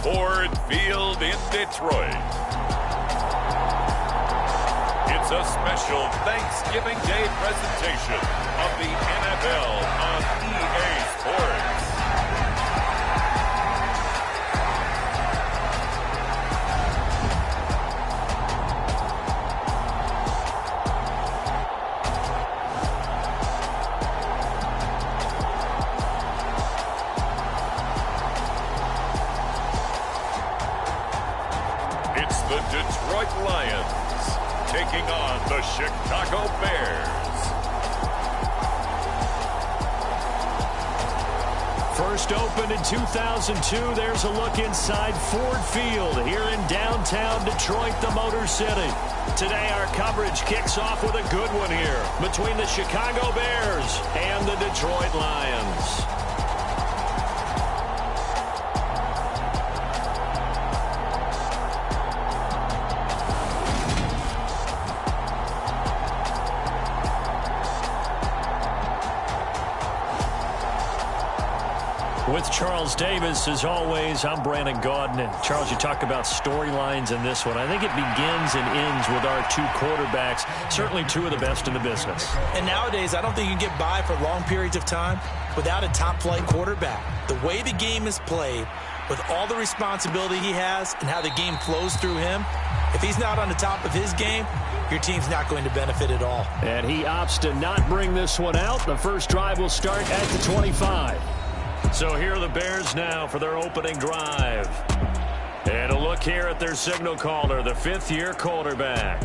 Ford Field in Detroit. It's a special Thanksgiving Day presentation of the NFL on EA Sports. It's the Detroit Lions taking on the Chicago Bears. First opened in 2002, there's a look inside Ford Field here in downtown Detroit, the Motor City. Today our coverage kicks off with a good one here between the Chicago Bears and the Detroit Lions. With Charles Davis, as always, I'm Brandon Gaudin. And Charles, you talk about storylines in this one. I think it begins and ends with our two quarterbacks, certainly two of the best in the business. And nowadays, I don't think you can get by for long periods of time without a top-flight quarterback. The way the game is played, with all the responsibility he has and how the game flows through him, if he's not on the top of his game, your team's not going to benefit at all. And he opts to not bring this one out. The first drive will start at the 25. So here are the Bears now for their opening drive. And a look here at their signal caller, the fifth-year quarterback.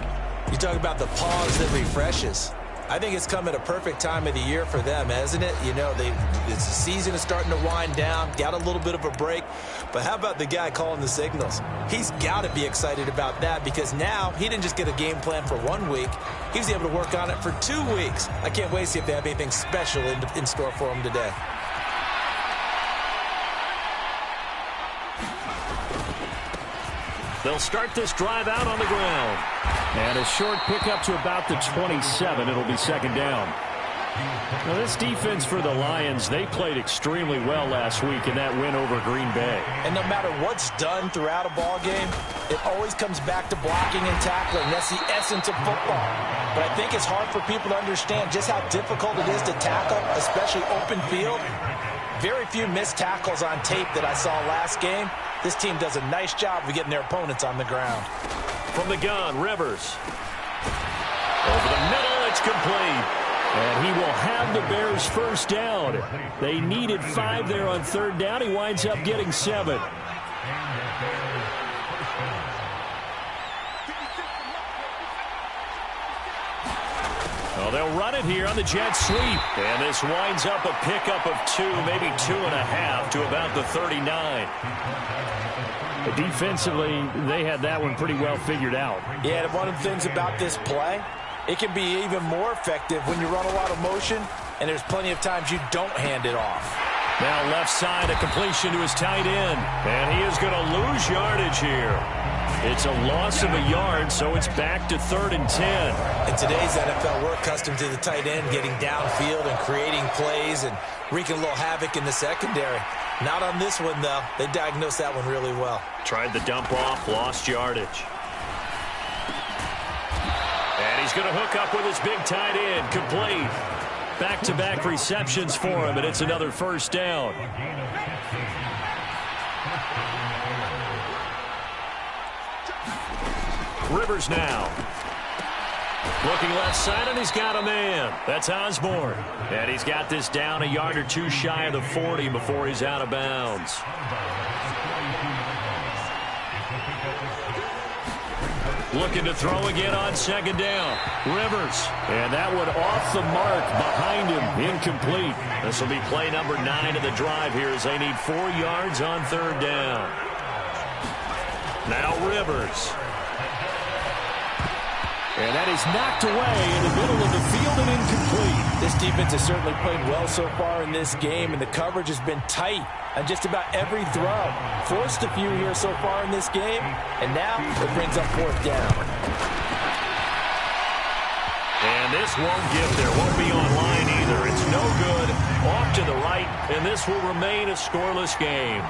You talk about the pause that refreshes. I think it's come at a perfect time of the year for them, hasn't it? You know, the season is starting to wind down, got a little bit of a break. But how about the guy calling the signals? He's got to be excited about that because now he didn't just get a game plan for 1 week. He was able to work on it for 2 weeks. I can't wait to see if they have anything special in store for him today. They'll start this drive out on the ground. And a short pickup to about the 27. It'll be second down. Now, this defense for the Lions, they played extremely well last week in that win over Green Bay. And no matter what's done throughout a ball game, it always comes back to blocking and tackling. That's the essence of football. But I think it's hard for people to understand just how difficult it is to tackle, especially open field. Very few missed tackles on tape that I saw last game. This team does a nice job of getting their opponents on the ground. From the gun, Rivers. Over the middle, it's complete. And he will have the Bears first down. They needed 5 there on third down. He winds up getting 7. Well, they'll run it here on the jet sweep. And this winds up a pickup of 2, maybe 2.5 to about the 39. But defensively, they had that one pretty well figured out. Yeah, and one of the things about this play, it can be even more effective when you run a lot of motion, and there's plenty of times you don't hand it off. Now left side, a completion to his tight end. And he is going to lose yardage here. It's a loss of a yard, so it's back to 3rd and 10. In today's NFL, we're accustomed to the tight end getting downfield and creating plays and wreaking a little havoc in the secondary. Not on this one, though. They diagnosed that one really well. Tried the dump off, lost yardage. And he's going to hook up with his big tight end, complete. Back-to-back receptions for him, and it's another first down. Rivers now. Looking left side, and he's got a man. That's Osborne. And he's got this down a yard or 2 shy of the 40 before he's out of bounds. Looking to throw again on second down. Rivers. And that one off the mark behind him. Incomplete. This will be play number 9 of the drive here as they need 4 yards on third down. Now Rivers. And that is knocked away in the middle of the field and incomplete. This defense has certainly played well so far in this game, and the coverage has been tight on just about every throw. Forced a few here so far in this game, and now it brings up 4th down. And this won't get there. Won't be online either. It's no good. Off to the right, and this will remain a scoreless game.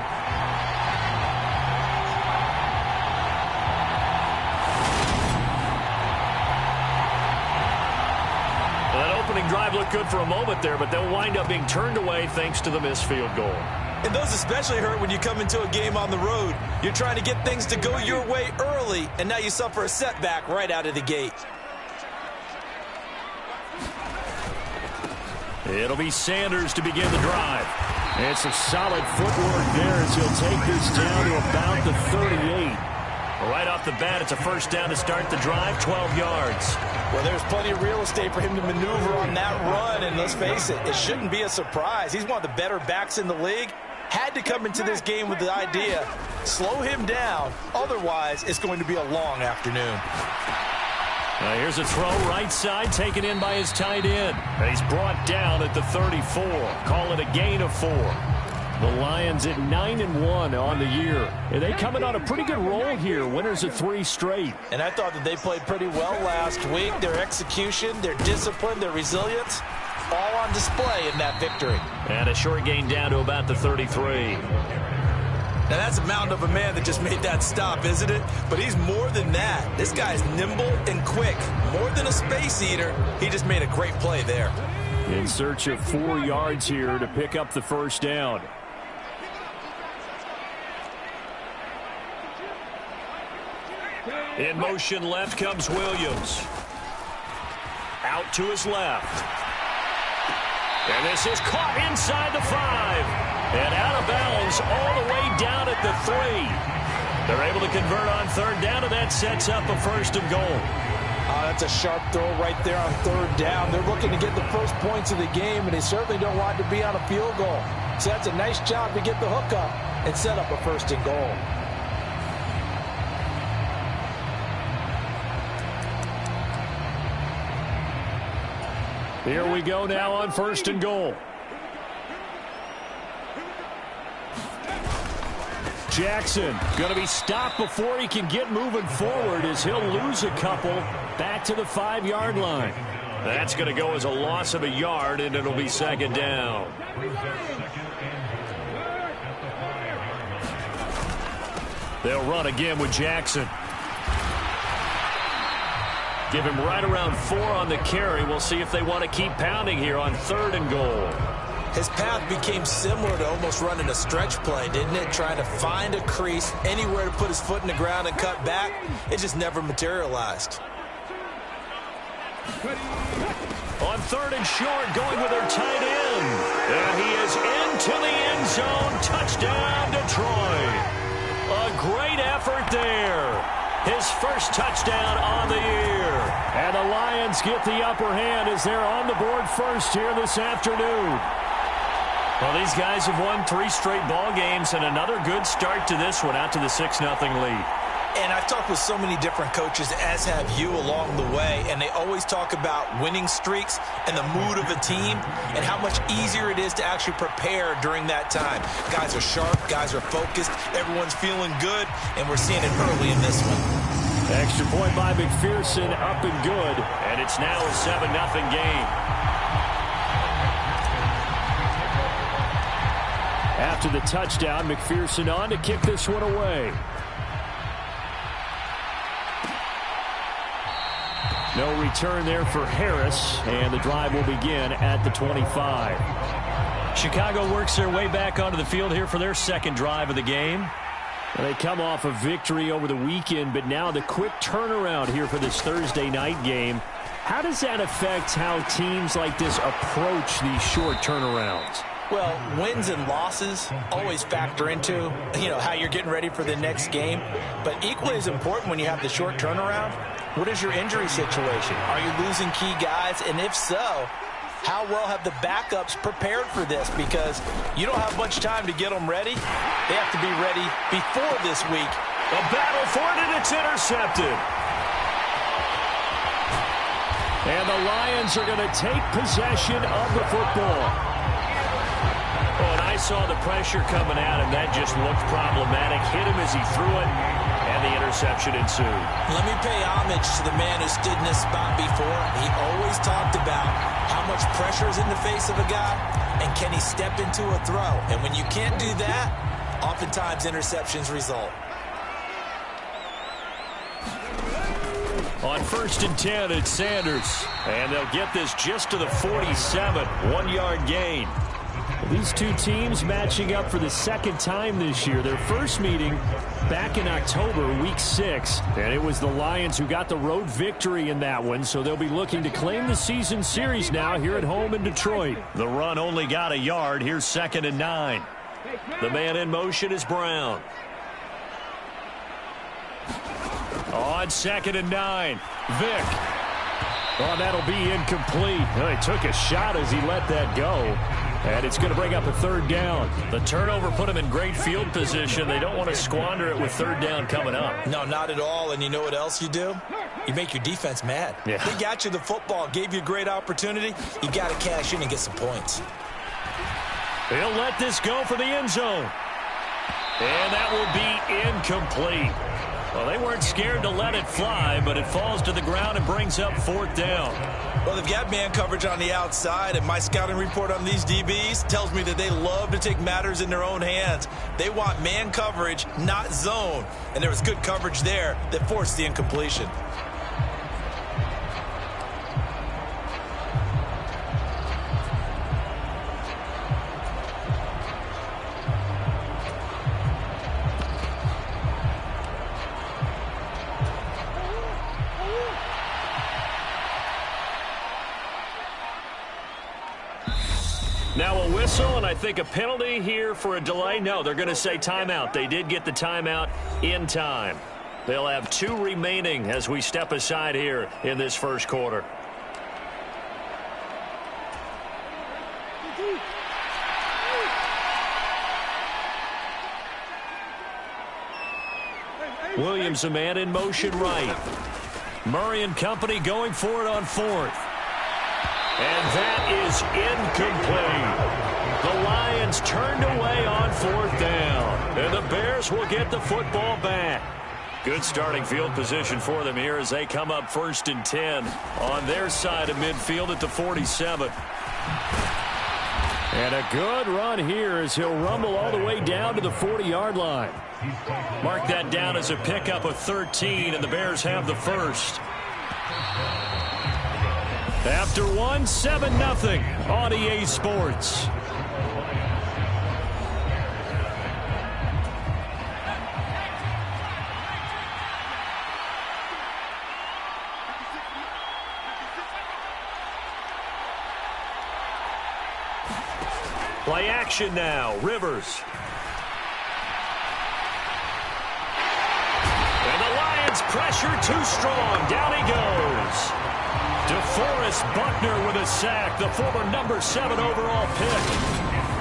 drive looked good for a moment there, but they'll wind up being turned away thanks to the missed field goal. And those especially hurt when you come into a game on the road. You're trying to get things to go your way early, and now you suffer a setback right out of the gate. It'll be Sanders to begin the drive. It's a solid footwork there as he'll take this down to about the 38. Right off the bat, it's a first down to start the drive, 12 yards. Well, there's plenty of real estate for him to maneuver on that run, and let's face it, it shouldn't be a surprise. He's one of the better backs in the league. Had to come into this game with the idea, slow him down, otherwise it's going to be a long afternoon. Here's a throw right side taken in by his tight end. And he's brought down at the 34. Call it a gain of 4. The Lions at 9-1 on the year. And they coming on a pretty good roll here. Winners of 3 straight. And I thought that they played pretty well last week. Their execution, their discipline, their resilience, all on display in that victory. And a short gain down to about the 33. Now that's a mountain of a man that just made that stop, isn't it? But he's more than that. This guy's nimble and quick. More than a space eater, he just made a great play there. In search of 4 yards here to pick up the first down. In motion left comes Williams. Out to his left. And this is caught inside the 5. And out of bounds all the way down at the 3. They're able to convert on third down, and that sets up a 1st and goal. That's a sharp throw right there on third down. They're looking to get the first points of the game, and they certainly don't want to be on a field goal. So that's a nice job to get the hook up and set up a 1st and goal. Here we go now on 1st and goal. Jackson going to be stopped before he can get moving forward as he'll lose a couple back to the 5-yard line. That's going to go as a loss of a yard, and it'll be 2nd down. They'll run again with Jackson. Give him right around 4 on the carry. We'll see if they want to keep pounding here on 3rd and goal. His path became similar to almost running a stretch play, didn't it? Trying to find a crease, anywhere to put his foot in the ground and cut back. It just never materialized. On 3rd and short, going with their tight end. And he is into the end zone. Touchdown, Detroit. A great effort there. His first touchdown on the year. And the Lions get the upper hand as they're on the board first here this afternoon. Well, these guys have won 3 straight ball games, and another good start to this one, out to the 6-0 lead. And I've talked with so many different coaches, as have you, along the way, and they always talk about winning streaks and the mood of a team and how much easier it is to actually prepare during that time. Guys are sharp, guys are focused, everyone's feeling good, and we're seeing it early in this one. Extra point by McPherson, up and good, and it's now a 7-0 game. After the touchdown, McPherson on to kick this one away. No return there for Harris, and the drive will begin at the 25. Chicago works their way back onto the field here for their 2nd drive of the game. They come off a victory over the weekend, but now the quick turnaround here for this Thursday night game. How does that affect how teams like this approach these short turnarounds? Well, wins and losses always factor into, how you're getting ready for the next game. But equally as important when you have the short turnaround, what is your injury situation? Are you losing key guys? And if so, how well have the backups prepared for this? Because you don't have much time to get them ready. They have to be ready before this week. A battle for it, and it's intercepted. And the Lions are going to take possession of the football. Oh, and I saw the pressure coming at him. That just looked problematic. Hit him as he threw it, and the interception ensued. Let me pay homage to the man who stood in this spot before. He always talked about how much pressure is in the face of a guy, and can he step into a throw. And when you can't do that, oftentimes interceptions result. On 1st and 10, it's Sanders. And they'll get this just to the 47. 1-yard gain. These two teams matching up for the second time this year. Their first meeting back in October, week 6. And it was the Lions who got the road victory in that one. So they'll be looking to claim the season series now here at home in Detroit. The run only got a yard. Here's 2nd and 9. The man in motion is Brown. On 2nd and 9, Vick. Oh, that'll be incomplete. He took a shot as he let that go. And it's going to bring up a 3rd down. The turnover put him in great field position. They don't want to squander it with 3rd down coming up. No, not at all. And you know what else you do? You make your defense mad. Yeah. They got you the football, gave you a great opportunity. You got to cash in and get some points. He'll let this go for the end zone. And that will be incomplete. Well, they weren't scared to let it fly, but it falls to the ground and brings up 4th down. Well, they've got man coverage on the outside, and my scouting report on these DBs tells me that they love to take matters in their own hands. They want man coverage, not zone. And there was good coverage there that forced the incompletion. Now a whistle, and I think a penalty here for a delay. No, they're going to say timeout. They did get the timeout in time. They'll have 2 remaining as we step aside here in this first quarter. Williams, a man in motion right. Murray and company going for it on 4th. And that is incomplete. The Lions turned away on 4th down. And the Bears will get the football back. Good starting field position for them here as they come up 1st and 10 on their side of midfield at the 47. And a good run here as he'll rumble all the way down to the 40-yard line. Mark that down as a pickup of 13, and the Bears have the first. After 1, 7-0 on EA Sports. Play action now. Rivers. And the Lions pressure too strong. Down he goes. DeForest Buckner with a sack, the former number 7 overall pick.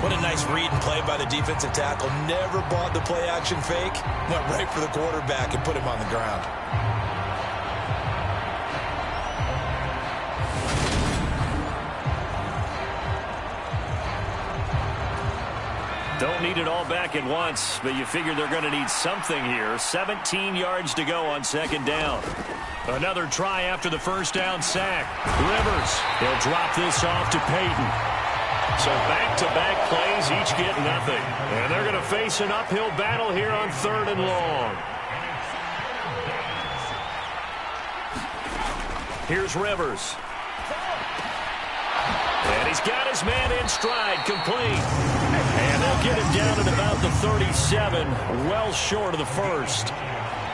What a nice read and play by the defensive tackle. Never bought the play-action fake. Went right for the quarterback and put him on the ground. Don't need it all back at once, but you figure they're going to need something here. 17 yards to go on 2nd down. Another try after the first down sack. Rivers, he'll drop this off to Payton. So back-to-back plays, each get nothing. And they're going to face an uphill battle here on 3rd and long. Here's Rivers. And he's got his man in stride, complete. And they'll get him down at about the 37, well short of the first.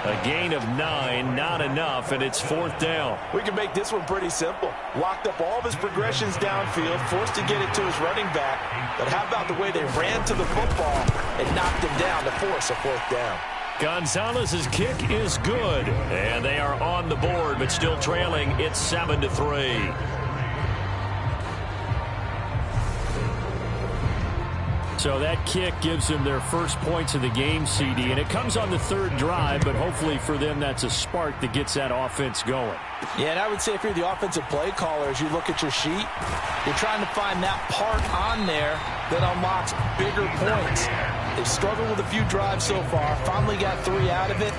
A gain of 9, not enough, and it's 4th down. We can make this one pretty simple. Locked up all of his progressions downfield, forced to get it to his running back. But how about the way they ran to the football and knocked him down to force a 4th down? Gonzalez's kick is good, and they are on the board, but still trailing. It's 7-3. So that kick gives them their first points of the game, CD, and it comes on the 3rd drive, but hopefully for them that's a spark that gets that offense going. Yeah, and I would say if you're the offensive play caller, as you look at your sheet, you're trying to find that part on there that unlocks bigger points. They've struggled with a few drives so far, finally got 3 out of it.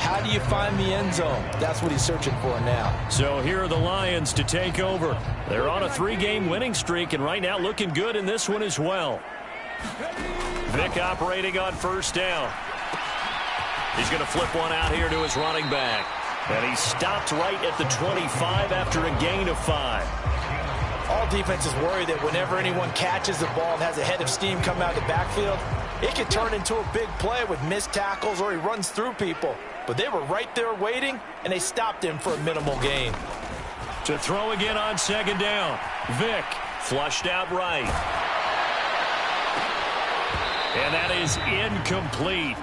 How do you find the end zone? That's what he's searching for now. So here are the Lions to take over. They're on a 3-game winning streak, and right now looking good in this one as well. Vick operating on 1st down. He's going to flip one out here to his running back. And he stopped right at the 25 after a gain of 5. All defenses worry that whenever anyone catches the ball and has a head of steam come out of the backfield, it can turn into a big play with missed tackles or he runs through people. But they were right there waiting, and they stopped him for a minimal gain. To throw again on second down. Vick flushed out right. And that is incomplete.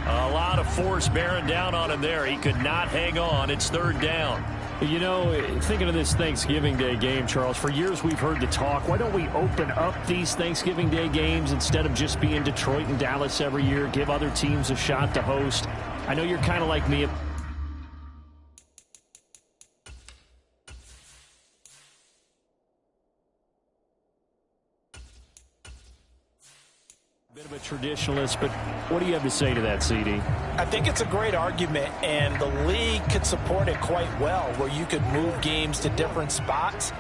A lot of force bearing down on him there. He could not hang on. It's third down. You know, thinking of this Thanksgiving Day game, Charles, for years we've heard the talk, why don't we open up these Thanksgiving Day games instead of just being Detroit and Dallas every year, give other teams a shot to host? I know you're kind of like me. Bit of a traditionalist, but what do you have to say to that, CD? I think it's a great argument, and the league could support it quite well, where you could move games to different spots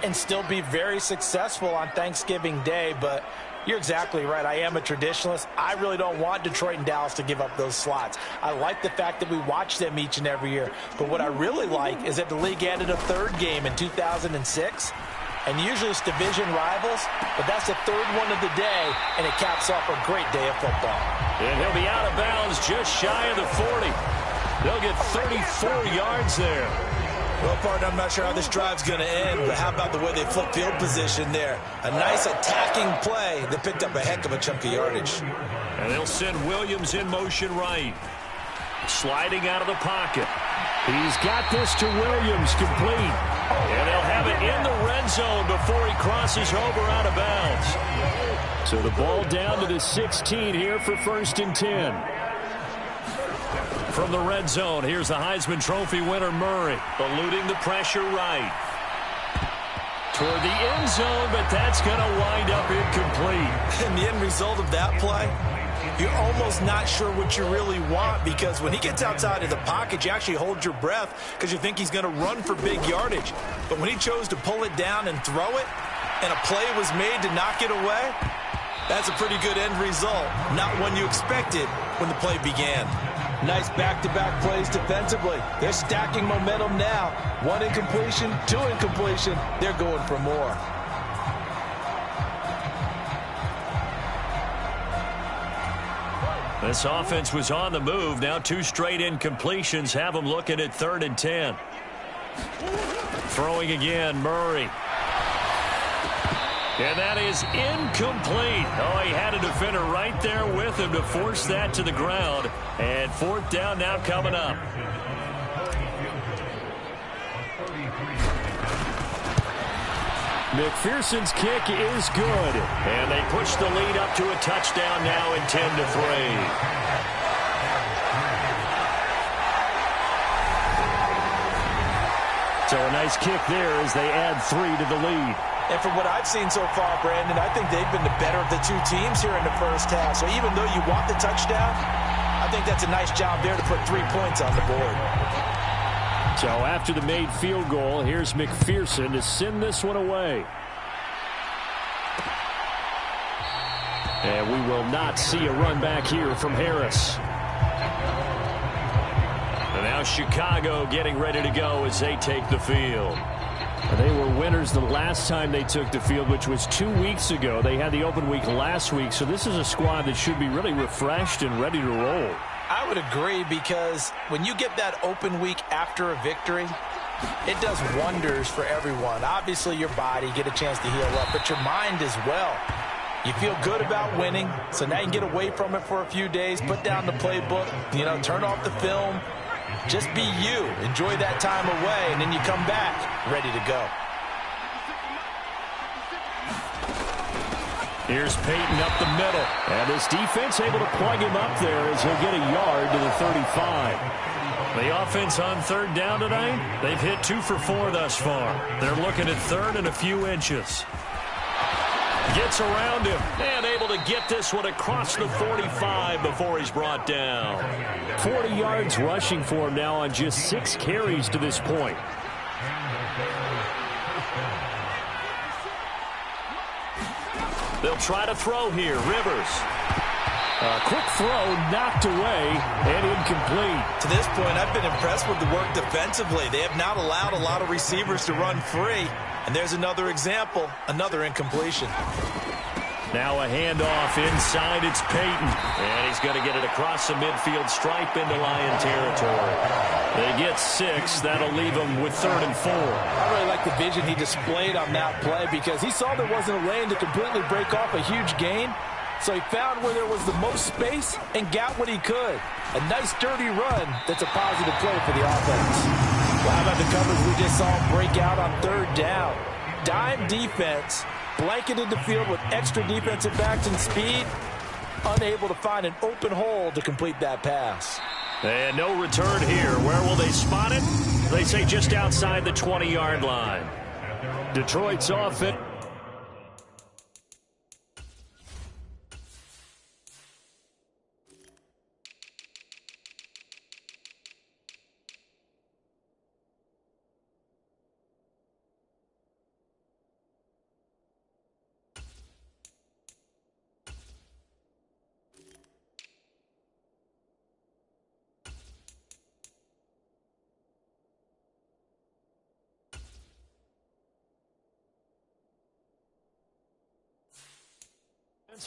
and still be very successful on Thanksgiving Day. But you're exactly right. I am a traditionalist. I really don't want Detroit and Dallas to give up those slots. I like the fact that we watch them each and every year. But what I really like is that the league added a third game in 2006. And usually it's division rivals, but that's the third one of the day, and it caps off a great day of football. And he'll be out of bounds just shy of the 40. They'll get 34 yards there. Well, partner, I'm not sure how this drive's going to end, but how about the way they flip field position there? A nice attacking play that picked up a heck of a chunk of yardage. And they'll send Williams in motion right. Sliding out of the pocket. He's got this to Williams, complete. And they'll have it in the red zone before he crosses over out of bounds. So the ball down to the 16 here for 1st and 10. From the red zone, here's the Heisman Trophy winner Murray, eluding the pressure right. Toward the end zone, but that's going to wind up incomplete. And the end result of that play, you're almost not sure what you really want, because when he gets outside of the pocket, you actually hold your breath because you think he's going to run for big yardage. But when he chose to pull it down and throw it, and a play was made to knock it away, that's a pretty good end result. Not one you expected when the play began. Nice back-to-back plays defensively. They're stacking momentum now. 1 incompletion, 2 incompletion. They're going for more. This offense was on the move. Now 2 straight incompletions have them looking at 3rd and 10. Throwing again, Murray. And that is incomplete. Oh, he had a defender right there with him to force that to the ground. And 4th down now coming up. McPherson's kick is good. And they push the lead up to a touchdown now in 10-3. So a nice kick there as they add 3 to the lead. And from what I've seen so far, Brandon, I think they've been the better of the 2 teams here in the first half. So even though you want the touchdown, I think that's a nice job there to put 3 points on the board. So after the made field goal, here's McPherson to send this one away. And we will not see a run back here from Harris. And now Chicago getting ready to go as they take the field. They were winners the last time they took the field, which was 2 weeks ago. They had the open week last week, so this is a squad that should be really refreshed and ready to roll. I would agree, because when you get that open week after a victory, it does wonders for everyone. Obviously, your body, get a chance to heal up, but your mind as well. You feel good about winning, so now you can get away from it for a few days, put down the playbook, turn off the film. Just be you. Enjoy that time away, and then you come back ready to go. Here's Peyton up the middle. And this defense able to plug him up there as he'll get a yard to the 35. The offense on 3rd down tonight, they've hit 2 for 4 thus far. They're looking at 3rd and a few inches. Gets around him and able to get this one across the 45 before he's brought down. 40 yards rushing for him now on just 6 carries to this point. They'll try to throw here. Rivers. Quick throw, knocked away, and incomplete. To this point, I've been impressed with the work defensively. They have not allowed a lot of receivers to run free. And there's another example, another incompletion. Now a handoff inside. It's Peyton. And he's going to get it across the midfield stripe into Lion territory. They get 6. That'll leave them with 3rd and 4. I really like the vision he displayed on that play because he saw there wasn't a lane to completely break off a huge gain. So he found where there was the most space and got what he could. A nice, dirty run that's a positive play for the offense. Well, how about the coverage we just saw him break out on 3rd down? Dime defense, blanketed the field with extra defensive backs and speed, unable to find an open hole to complete that pass. And no return here. Where will they spot it? They say just outside the 20-yard line. Detroit's off it.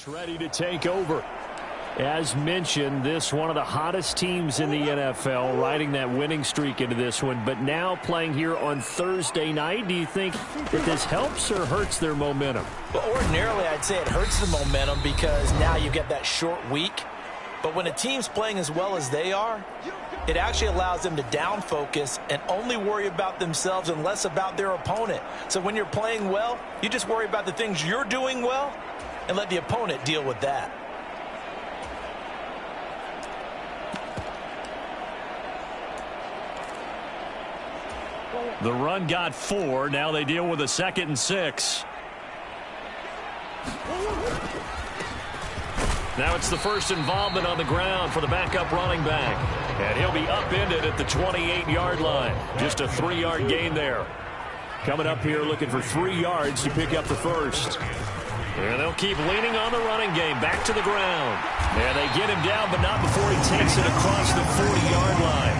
Ready to take over. As mentioned, this one of the hottest teams in the NFL, riding that winning streak into this one, but now playing here on Thursday night. Do you think that this helps or hurts their momentum? Well, ordinarily, I'd say it hurts the momentum because now you get that short week. But when a team's playing as well as they are, it actually allows them to down focus and only worry about themselves and less about their opponent. So when you're playing well, you just worry about the things you're doing well and let the opponent deal with that. The run got 4. Now they deal with a 2nd and 6. Now it's the first involvement on the ground for the backup running back. And he'll be upended at the 28-yard line. Just a 3-yard gain there. Coming up here looking for 3 yards to pick up the first. And they'll keep leaning on the running game. Back to the ground. And they get him down, but not before he takes it across the 40-yard line.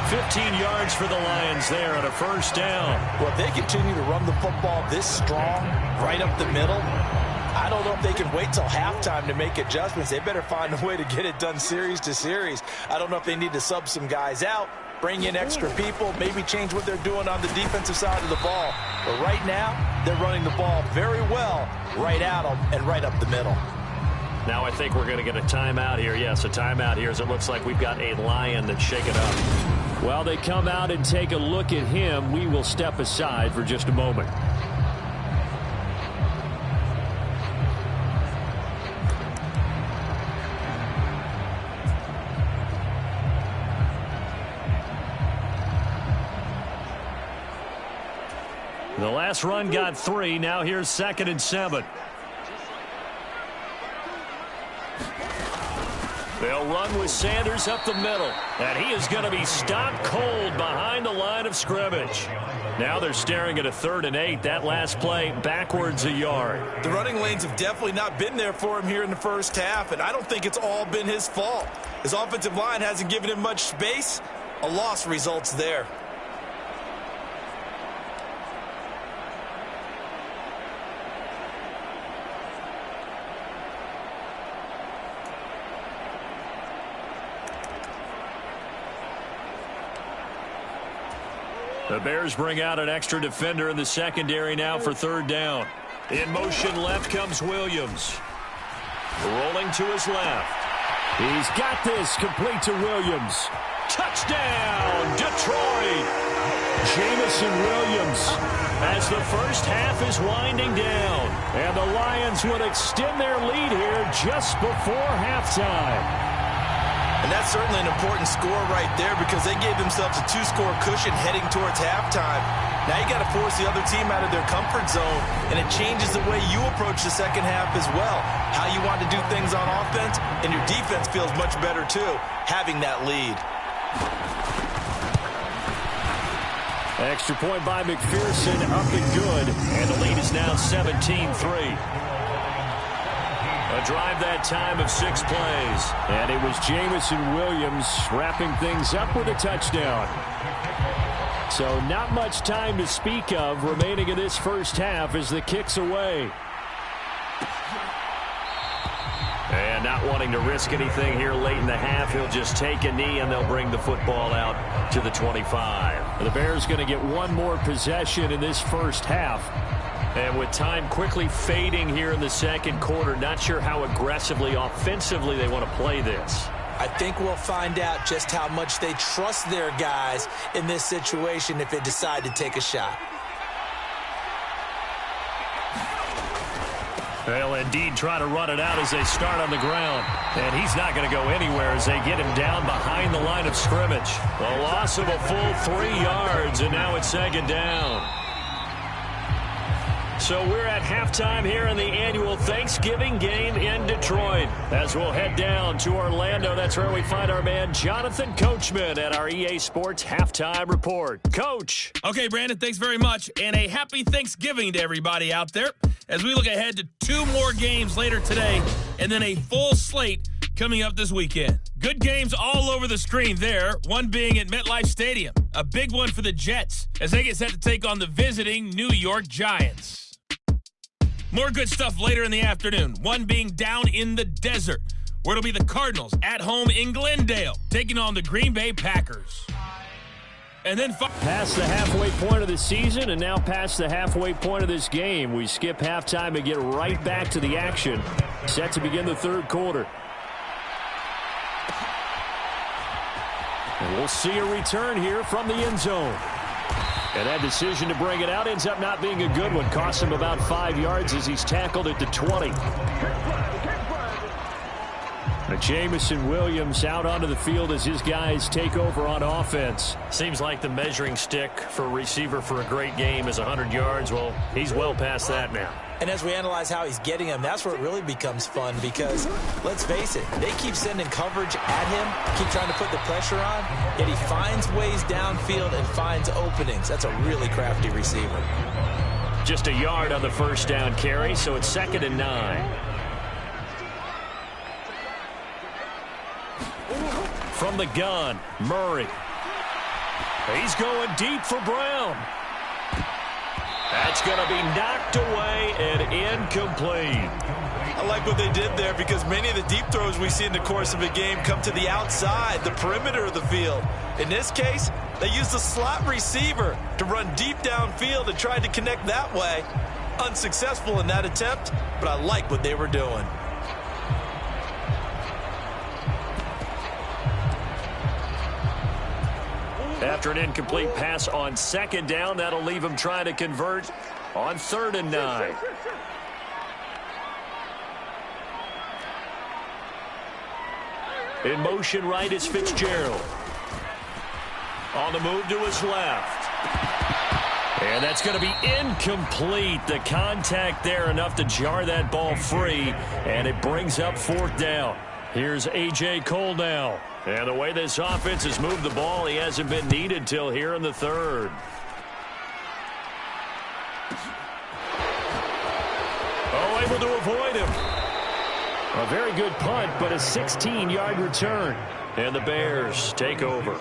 15 yards for the Lions there on a first down. Well, if they continue to run the football this strong, right up the middle, I don't know if they can wait till halftime to make adjustments. They better find a way to get it done series to series. I don't know if they need to sub some guys out, bring in extra people, maybe change what they're doing on the defensive side of the ball. But right now, they're running the ball very well right at them and right up the middle. Now I think we're going to get a timeout here. Yes, a timeout here as it looks like we've got a Lion that's shaken up. While they come out and take a look at him, we will step aside for just a moment. The last run got 3. Now here's 2nd and 7. They'll run with Sanders up the middle. And he is going to be stopped cold behind the line of scrimmage. Now they're staring at a 3rd and 8. That last play backwards a yard. The running lanes have definitely not been there for him here in the first half, and I don't think it's all been his fault. His offensive line hasn't given him much space. A loss results there. The Bears bring out an extra defender in the secondary now for 3rd down. In motion left comes Williams. Rolling to his left. He's got this complete to Williams. Touchdown, Detroit! Jamison Williams. As the first half is winding down. And the Lions would extend their lead here just before halftime. And that's certainly an important score right there because they gave themselves a 2-score cushion heading towards halftime. Now you got to force the other team out of their comfort zone, and it changes the way you approach the second half as well. How you want to do things on offense, and your defense feels much better too, having that lead. Extra point by McPherson, up and good. And the lead is now 17-3. A drive that time of 6 plays. And it was Jamison Williams wrapping things up with a touchdown. So not much time to speak of remaining in this first half as the kick's away. And not wanting to risk anything here late in the half, he'll just take a knee and they'll bring the football out to the 25. The Bears going to get one more possession in this first half. And with time quickly fading here in the second quarter, not sure how aggressively, offensively they want to play this. I think we'll find out just how much they trust their guys in this situation if they decide to take a shot. They'll indeed try to run it out as they start on the ground. And he's not going to go anywhere as they get him down behind the line of scrimmage. A loss of a full 3 yards, and now it's second down. So we're at halftime here in the annual Thanksgiving game in Detroit. As we'll head down to Orlando, that's where we find our man Jonathan Coachman at our EA Sports Halftime Report. Coach. Okay, Brandon, thanks very much. And a happy Thanksgiving to everybody out there as we look ahead to 2 more games later today and then a full slate coming up this weekend. Good games all over the screen there, one being at MetLife Stadium. A big one for the Jets as they get set to take on the visiting New York Giants. More good stuff later in the afternoon, one being down in the desert, where it'll be the Cardinals at home in Glendale, taking on the Green Bay Packers. And then past the halfway point of the season and now past the halfway point of this game. We skip halftime and get right back to the action. Set to begin the third quarter. And we'll see a return here from the end zone. And that decision to bring it out ends up not being a good one. Costs him about 5 yards as he's tackled at the 20. Jamison Williams out onto the field as his guys take over on offense. Seems like the measuring stick for a receiver for a great game is 100 yards. Well, he's well past that now. And as we analyze how he's getting them, that's where it really becomes fun because, let's face it, they keep sending coverage at him, keep trying to put the pressure on, yet he finds ways downfield and finds openings. That's a really crafty receiver. Just a yard on the first down carry, so it's 2nd and 9. From the gun, Murray. He's going deep for Brown. That's going to be knocked away and incomplete. I like what they did there because many of the deep throws we see in the course of a game come to the outside, the perimeter of the field. In this case, they used the slot receiver to run deep downfield and tried to connect that way. Unsuccessful in that attempt, but I like what they were doing. After an incomplete pass on 2nd down, that'll leave him trying to convert on 3rd and 9. In motion right is Fitzgerald. On the move to his left. And that's going to be incomplete. The contact there enough to jar that ball free, and it brings up 4th down. Here's A.J. Cole now. And the way this offense has moved the ball, he hasn't been needed till here in the 3rd. Oh, able to avoid him. A very good punt, but a 16-yard return. And the Bears take over.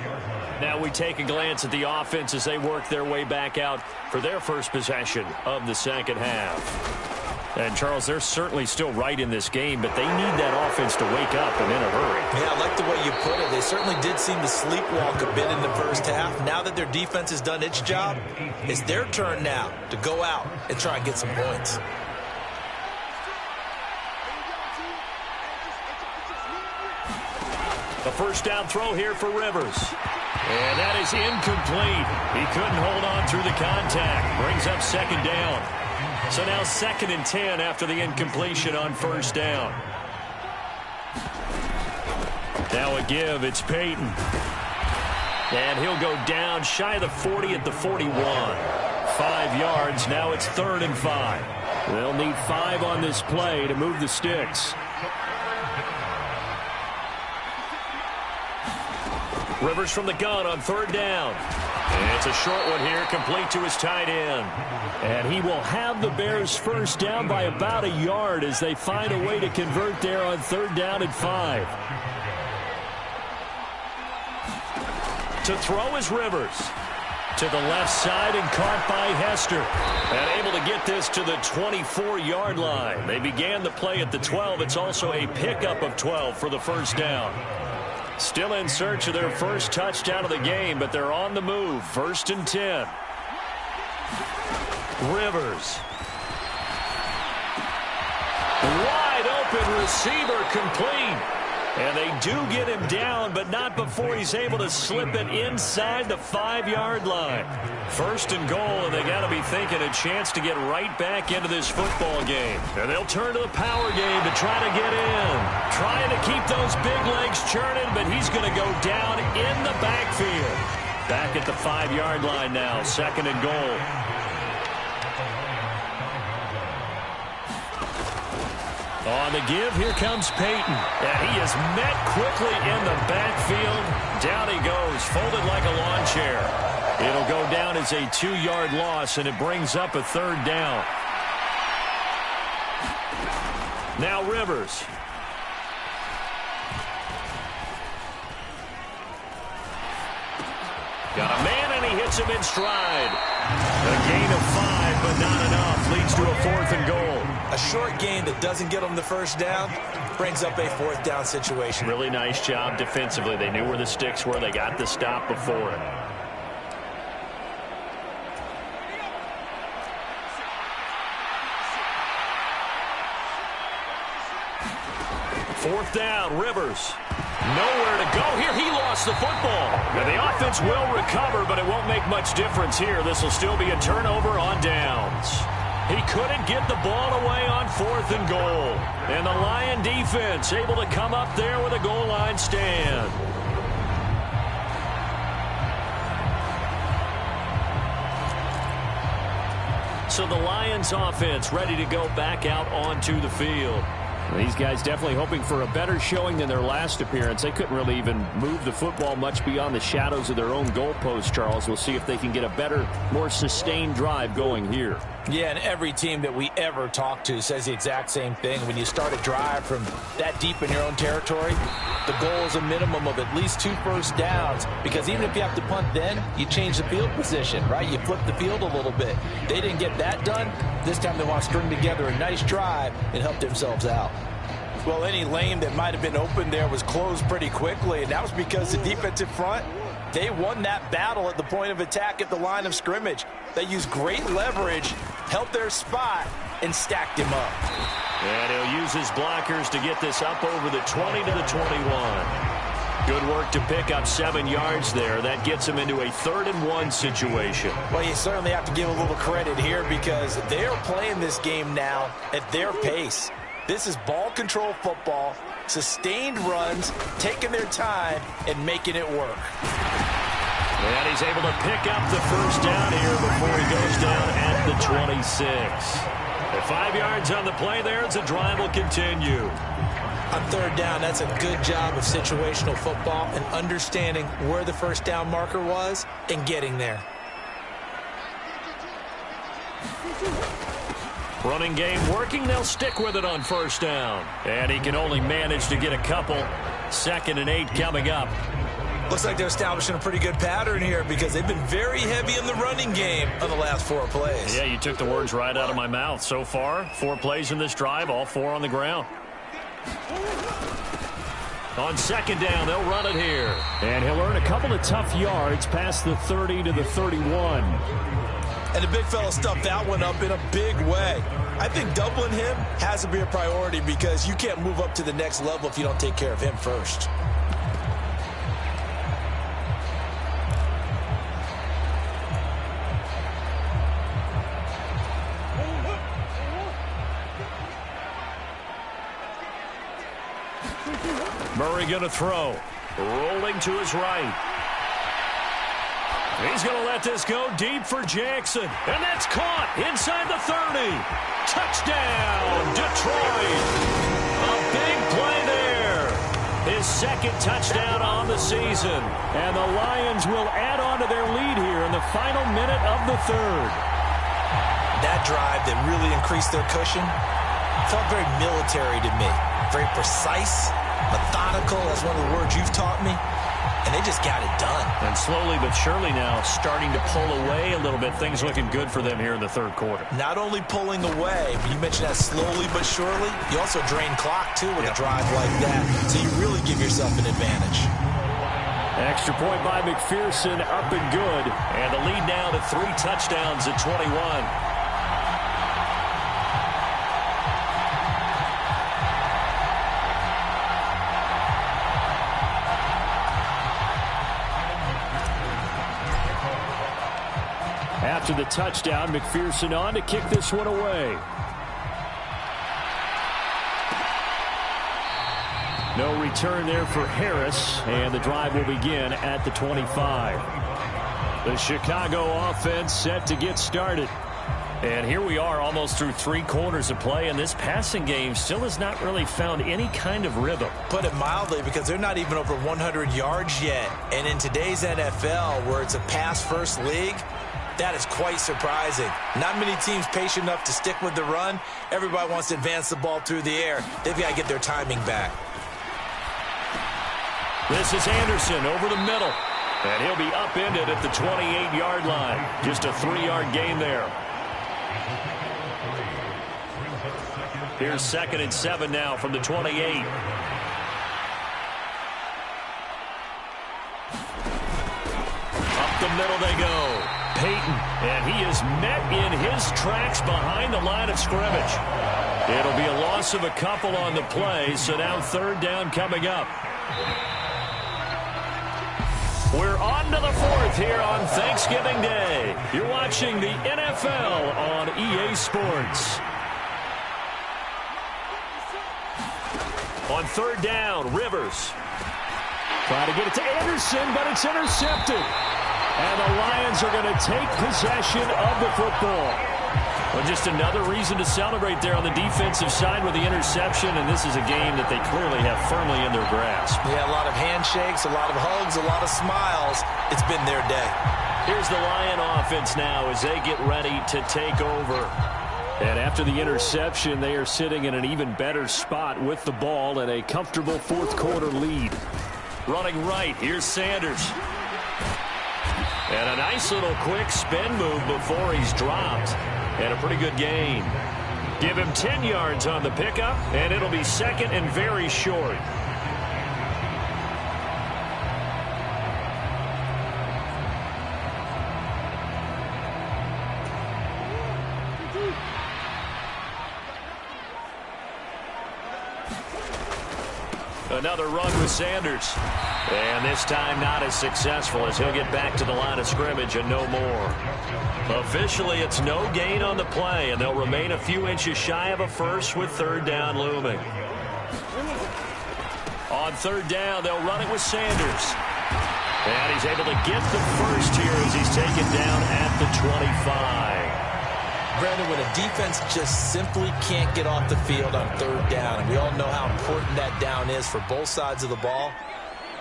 Now we take a glance at the offense as they work their way back out for their first possession of the second half. And, Charles, they're certainly still right in this game, but they need that offense to wake up and in a hurry. Yeah, I like the way you put it. They certainly did seem to sleepwalk a bit in the first half. Now that their defense has done its job, it's their turn now to go out and try and get some points. The first down throw here for Rivers. And that is incomplete. He couldn't hold on through the contact. Brings up 2nd down. So now 2nd and 10 after the incompletion on 1st down. Now a give, it's Peyton. And he'll go down shy of the 40 at the 41. 5 yards, now it's 3rd and 5. They'll need 5 on this play to move the sticks. Rivers from the gun on 3rd down. And it's It's a short one here, complete to his tight end. And he will have the Bears first down by about a yard as they find a way to convert there on 3rd down and 5. To throw is Rivers. To the left side and caught by Hester. And able to get this to the 24-yard line. They began the play at the 12. It's also a pickup of 12 for the first down. Still in search of their first touchdown of the game, but they're on the move. 1st and 10. Rivers. Wide open receiver complete. And they do get him down, but not before he's able to slip it inside the 5-yard line. 1st and goal, and they got to be thinking a chance to get right back into this football game. And they'll turn to the power game to try to get in. Trying to keep those big legs churning, but he's going to go down in the backfield. Back at the 5-yard line now, 2nd and goal. On the give, here comes Peyton. And he is met quickly in the backfield. Down he goes, folded like a lawn chair. It'll go down as a 2-yard loss, and it brings up a 3rd down. Now Rivers. Got a man, and he hits him in stride. A gain of 5, but not enough. Leads to a 4th and goal. A short gain that doesn't get them the first down brings up a 4th down situation. Really nice job defensively. They knew where the sticks were. They got the stop before it. 4th down, Rivers. Nowhere to go here. He lost the football. And the offense will recover, but it won't make much difference here. This will still be a turnover on downs. He couldn't get the ball away on 4th and goal. And the Lion defense able to come up there with a goal line stand. So the Lions offense ready to go back out onto the field. These guys definitely hoping for a better showing than their last appearance. They couldn't really even move the football much beyond the shadows of their own goalpost, Charles. We'll see if they can get a better, more sustained drive going here. Yeah, and every team that we ever talk to says the exact same thing. When you start a drive from that deep in your own territory, the goal is a minimum of at least 2 first downs, because even if you have to punt then, you change the field position, right? You flip the field a little bit. They didn't get that done. This time they want to string together a nice drive and help themselves out. Well, any lane that might have been open there was closed pretty quickly, and that was because the defensive front, they won that battle at the point of attack at the line of scrimmage. They used great leverage, held their spot, and stacked him up. And he'll use his blockers to get this up over the 20 to the 21. Good work to pick up 7 yards there. That gets him into a 3rd and 1 situation. Well, you certainly have to give a little credit here, because they're playing this game now at their pace. This is ball control football, sustained runs, taking their time, and making it work. And he's able to pick up the first down here before he goes down at the 26. At 5 yards on the play there, the drive will continue. On 3rd down, that's a good job of situational football and understanding where the first down marker was and getting there. Running game working. They'll stick with it on 1st down. And he can only manage to get a couple. 2nd and 8 coming up. Looks like they're establishing a pretty good pattern here, because they've been very heavy in the running game on the last 4 plays. Yeah, you took the words right out of my mouth. So far, 4 plays in this drive, all 4 on the ground. On 2nd down, they'll run it here. And he'll earn a couple of tough yards past the 30 to the 31. And the big fella stuffed that one up in a big way. I think doubling him has to be a priority, because you can't move up to the next level if you don't take care of him first. Murray going to throw. Rolling to his right. He's going to let this go deep for Jackson. And that's caught inside the 30. Touchdown, Detroit. A big play there. His second touchdown on the season. And the Lions will add on to their lead here in the final minute of the third. That drive that really increased their cushion felt very military to me. Very precise, methodical. That's one of the words you've taught me. And they just got it done. And slowly but surely now starting to pull away a little bit. Things looking good for them here in the third quarter. Not only pulling away, but you mentioned that slowly but surely. You also drain clock, too, with a drive like that. So you really give yourself an advantage. Extra point by McPherson, up and good. And the lead now to 3 touchdowns at 21. After the touchdown, McPherson on to kick this one away. No return there for Harris, and the drive will begin at the 25. The Chicago offense set to get started. And here we are almost through 3 quarters of play, and this passing game still has not really found any kind of rhythm. Put it mildly, because they're not even over 100 yards yet. And in today's NFL, where it's a pass-first league, that is quite surprising. Not many teams patient enough to stick with the run. Everybody wants to advance the ball through the air. They've got to get their timing back. This is Anderson over the middle. And he'll be upended at the 28-yard line. Just a 3-yard gain there. Here's 2nd and 7 now from the 28. Up the middle they go. Peyton, and he is met in his tracks behind the line of scrimmage. It'll be a loss of a couple on the play, so now 3rd down coming up. We're on to the 4th here on Thanksgiving Day. You're watching the NFL on EA Sports. On 3rd down, Rivers. Trying to get it to Anderson, but it's intercepted. And the Lions are going to take possession of the football. Well, just another reason to celebrate there on the defensive side with the interception, and this is a game that they clearly have firmly in their grasp. Yeah, a lot of handshakes, a lot of hugs, a lot of smiles. It's been their day. Here's the Lion offense now as they get ready to take over. And after the interception, they are sitting in an even better spot with the ball and a comfortable 4th quarter lead. Running right, here's Sanders. And a nice little quick spin move before he's dropped. And a pretty good gain. Give him 10 yards on the pickup, and it'll be 2nd and very short. Another run with Sanders. And this time not as successful as he'll get back to the line of scrimmage and no more. Officially, it's no gain on the play, and they'll remain a few inches shy of a first with 3rd down looming. On 3rd down, they'll run it with Sanders. And he's able to get the first here as he's taken down at the 25. Brandon, when a defense just simply can't get off the field on 3rd down, and we all know how important that down is for both sides of the ball,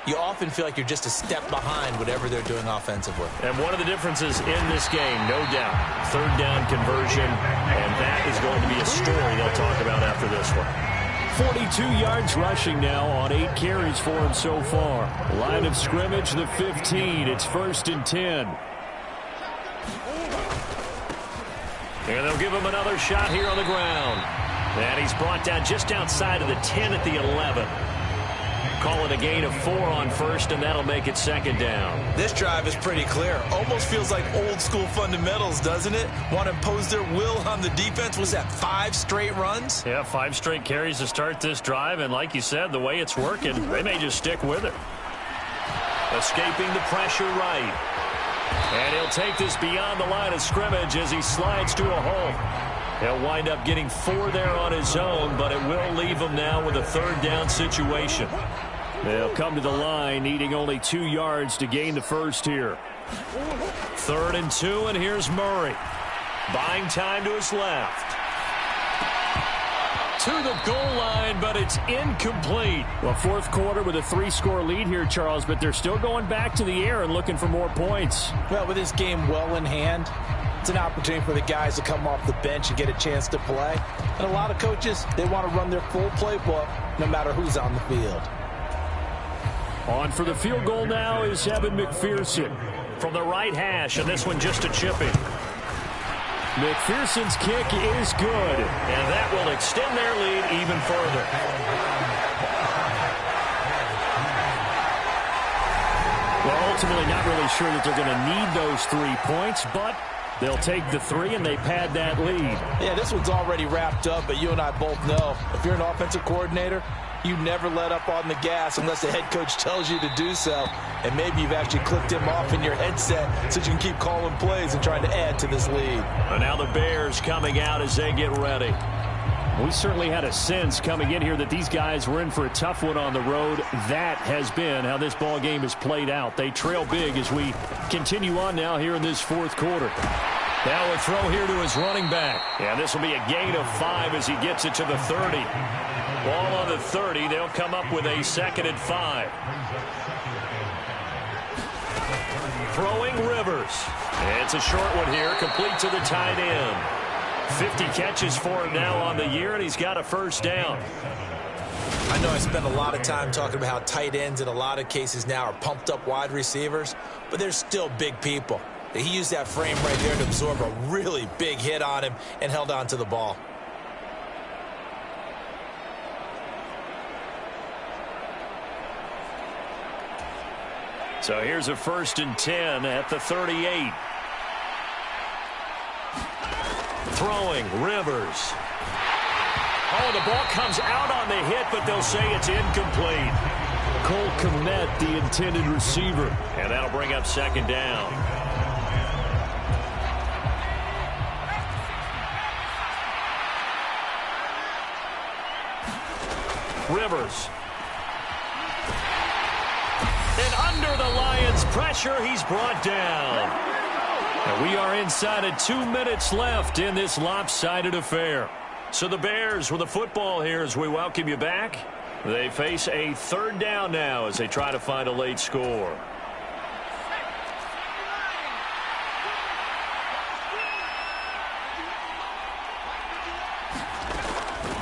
you often feel like you're just a step behind whatever they're doing offensively. And one of the differences in this game, no doubt, 3rd down conversion, and that is going to be a story they'll talk about after this one. 42 yards rushing now on 8 carries for him so far. Line of scrimmage, the 15. It's 1st and 10. And they'll give him another shot here on the ground. And he's brought down just outside of the 10 at the 11. Call it a gain of 4 on 1st, and that'll make it 2nd down. This drive is pretty clear. Almost feels like old school fundamentals, doesn't it? Want to impose their will on the defense. Was that 5 straight runs? Yeah, 5 straight carries to start this drive, and like you said, the way it's working, they may just stick with it. Escaping the pressure right. And he'll take this beyond the line of scrimmage as he slides to a hole. He'll wind up getting 4 there on his own, but it will leave him now with a 3rd down situation. They'll come to the line, needing only 2 yards to gain the first here. 3rd and 2, and here's Murray. Buying time to his left. to the goal line, but it's incomplete. Well, fourth quarter with a 3-score lead here, Charles, but they're still going back to the air and looking for more points. Well, with this game well in hand, it's an opportunity for the guys to come off the bench and get a chance to play. And a lot of coaches, they want to run their full playbook no matter who's on the field. On for the field goal now is Evan McPherson From the right hash, and this one just a chipping. McPherson's kick is good, and that will extend their lead even further. Well, ultimately not really sure that they're going to need those 3 points, but they'll take the 3 and they pad that lead. Yeah, this one's already wrapped up, but you and I both know if you're an offensive coordinator, you never let up on the gas unless the head coach tells you to do so. And maybe you've actually clicked him off in your headset so you can keep calling plays and trying to add to this lead. And now the Bears coming out as they get ready. We certainly had a sense coming in here that these guys were in for a tough one on the road. That has been how this ball game has played out. They trail big as we continue on now here in this fourth quarter. Now a throw here to his running back. Yeah, this will be a gain of 5 as he gets it to the 30. Ball on the 30. They'll come up with a 2nd and 5. Throwing Rivers. It's a short one here, complete to the tight end. 50 catches for him now on the year, and he's got a first down. I know I spent a lot of time talking about how tight ends in a lot of cases now are pumped up wide receivers, but they're still big people. He used that frame right there to absorb a really big hit on him and held on to the ball. So here's a 1st and 10 at the 38. Throwing Rivers. Oh, the ball comes out on the hit, but they'll say it's incomplete. Cole Kmet, the intended receiver. And that'll bring up 2nd down. Rivers. And under the Lions' pressure, he's brought down. And we are inside of 2 minutes left in this lopsided affair. So the Bears with the football here as we welcome you back. They face a 3rd down now as they try to find a late score.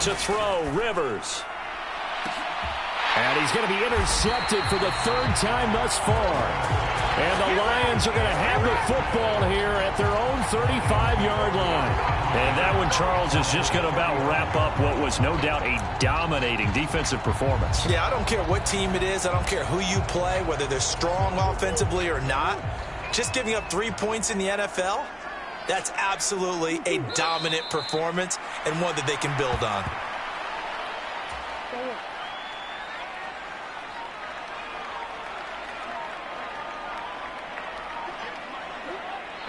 To throw, Rivers. And he's going to be intercepted for the 3rd time thus far. And the Lions are going to have the football here at their own 35-yard line. And that one, Charles, is just going to about wrap up what was no doubt a dominating defensive performance. Yeah, I don't care what team it is. I don't care who you play, whether they're strong offensively or not. Just giving up 3 points in the NFL, that's absolutely a dominant performance and one that they can build on.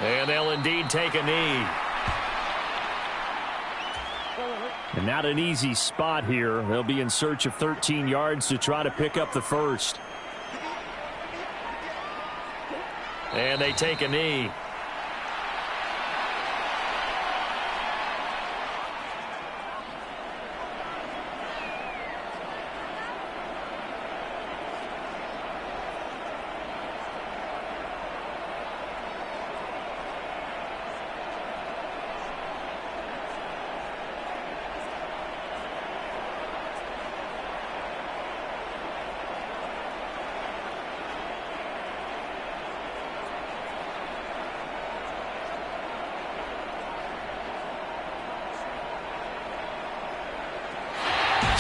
And they'll indeed take a knee. And not an easy spot here. They'll be in search of 13 yards to try to pick up the first. And they take a knee.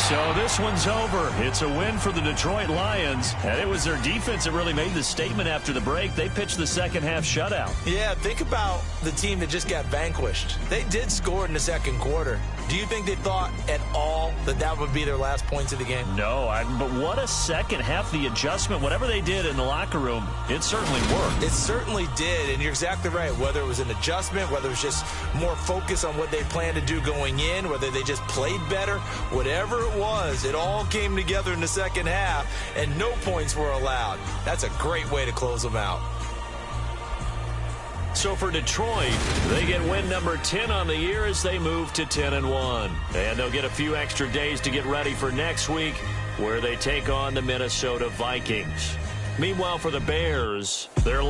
So this one's over. It's a win for the Detroit Lions. And it was their defense that really made the statement after the break. They pitched the second half shutout. Yeah, think about the team that just got vanquished. They did score in the second quarter. Do you think they thought at all that that would be their last points of the game? No, but what a second half. The adjustment, whatever they did in the locker room, it certainly worked. It certainly did, and you're exactly right. Whether it was an adjustment, whether it was just more focus on what they planned to do going in, whether they just played better, whatever it was, it all came together in the second half, and no points were allowed. That's a great way to close them out. So for Detroit, they get win number 10 on the year as they move to 10-1. And they'll get a few extra days to get ready for next week, where they take on the Minnesota Vikings. Meanwhile, for the Bears, they're